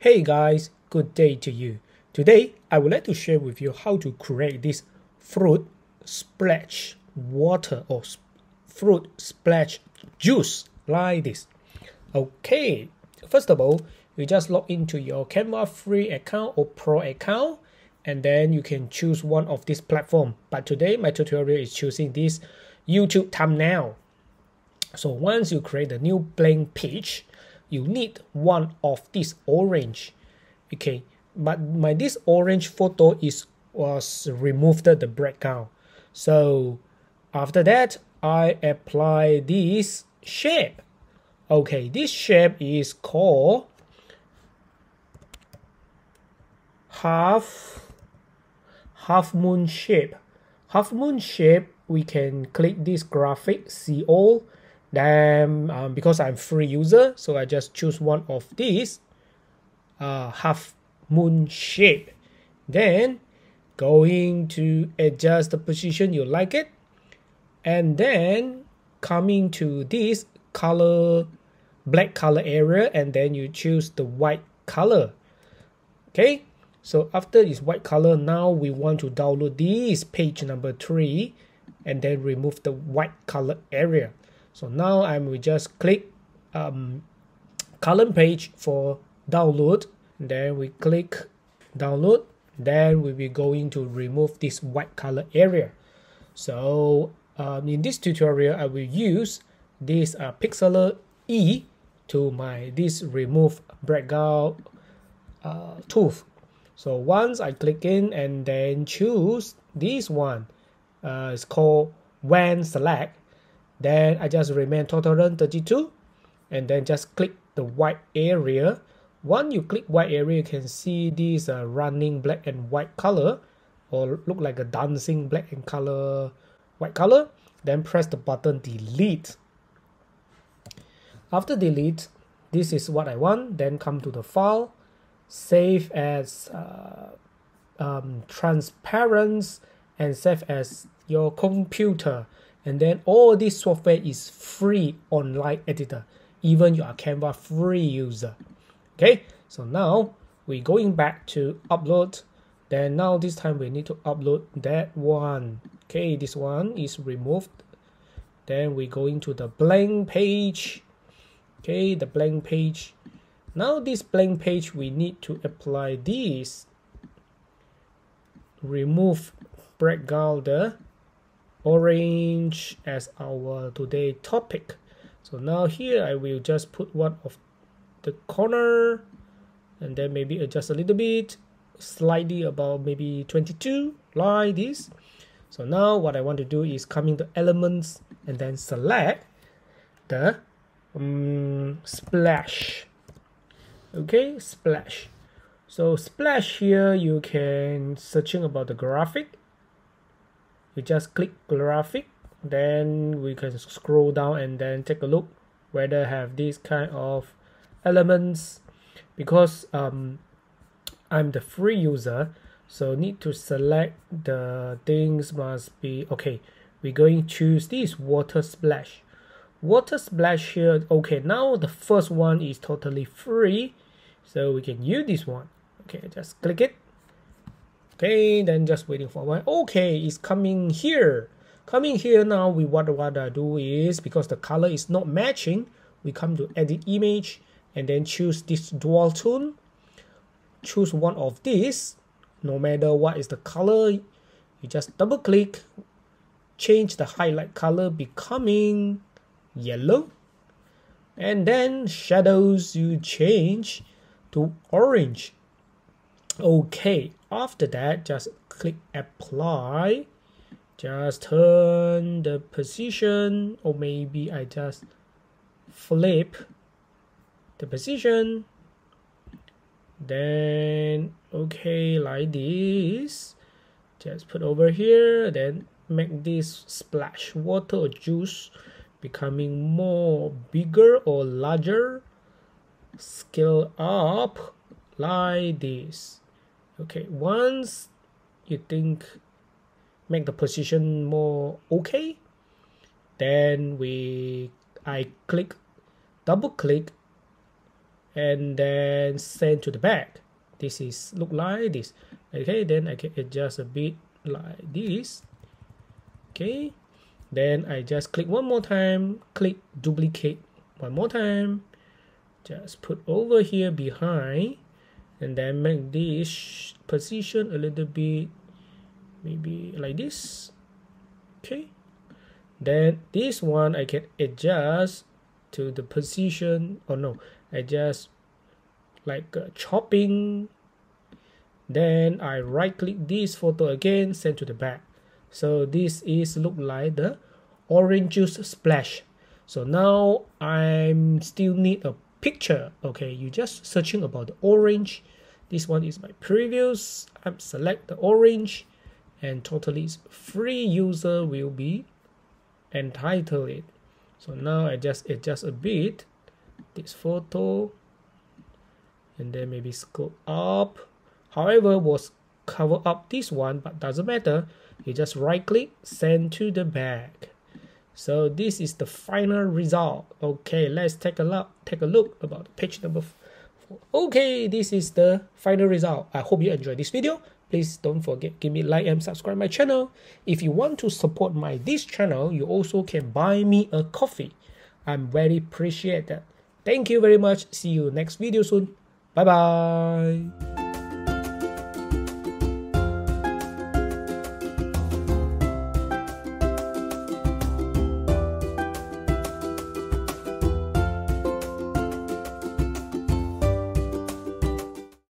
Hey guys, good day to you. Today, I would like to share with you how to create this fruit splash water or fruit splash juice like this. Okay, first of all, you just log into your Canva free account or pro account, and then you can choose one of this platform. But today, my tutorial is choosing this YouTube thumbnail. So once you create a new blank page, you need one of this orange. Okay, but this orange photo was removed the background. So after that, I apply this shape. Okay, this shape is called half moon shape. Half moon shape, we can click this graphic CO. Then because I'm free user, so I just choose one of these half moon shape. Then going to adjust the position you like it, and then coming to this color, black color area, and then you choose the white color. Okay, so after this white color, now we want to download this page number 3 and then remove the white color area. So now I will just click column page for download. Then we click download. Then we will be going to remove this white color area. So in this tutorial, I will use this Pixeler E to this remove background tool. So once I click in and then choose this one, it's called when select. Then I just remain tolerant 32 and then just click the white area. Once you click white area, you can see this running black and white color, or look like a dancing black and color white color. Then press the button delete. After delete, this is what I want. Then come to the file, save as transparent, and save as your computer. And then all this software is free online editor, even you are Canva free user. Okay, so now we're going back to upload. Then now this time we need to upload that one. Okay, this one is removed. Then we're going to the blank page. Okay, the blank page. Now this blank page, we need to apply this remove background orange as our today topic. So now here I will just put one of the corner and then maybe adjust a little bit, slightly about maybe 22 like this. So now what I want to do is come into elements and then select the splash. Okay, splash. So splash here, you can searching about the graphic. You just click graphic, then we can scroll down and then take a look whether have this kind of elements. Because I'm the free user, so need to select the things must be okay. We're going to choose this water splash. Water splash here. Okay, now the first one is totally free, so we can use this one. Okay, just click it. Okay, then just waiting for one. Okay, it's coming here. Coming here now, what I do is, because the color is not matching, we come to edit image and then choose this dual tone. Choose one of these. No matter what is the color, you just double click, change the highlight color becoming yellow, and then shadows you change to orange. Okay, after that, just click apply. Just turn the position, or maybe I just flip the position. Then okay, like this, just put over here, then make this splash water or juice becoming more bigger or larger. Scale up like this. Okay, once you think make the position more okay, then I double click and then send to the back. This is look like this. Okay, then I can adjust a bit like this. Okay, then I just click one more time, click duplicate one more time, just put over here behind, and then make this position a little bit maybe like this. Okay, then this one I can adjust to the position, or no, I just like chopping. Then I right click this photo again, send to the back. So this is look like the orange juice splash. So now I'm still need a picture. Okay, you just searching about the orange. This one is my previous. I select the orange, and totally free user will be entitled it. So now I just adjust a bit this photo, and then maybe scroll up. However, was cover up this one, but doesn't matter. You just right click, send to the back. So this is the final result. Okay, let's take a look about page number 4. Okay, this is the final result. I hope you enjoyed this video. Please don't forget, give me a like and subscribe my channel. If you want to support this channel, you also can buy me a coffee. I'm very appreciate that. Thank you very much. See you next video soon. Bye bye.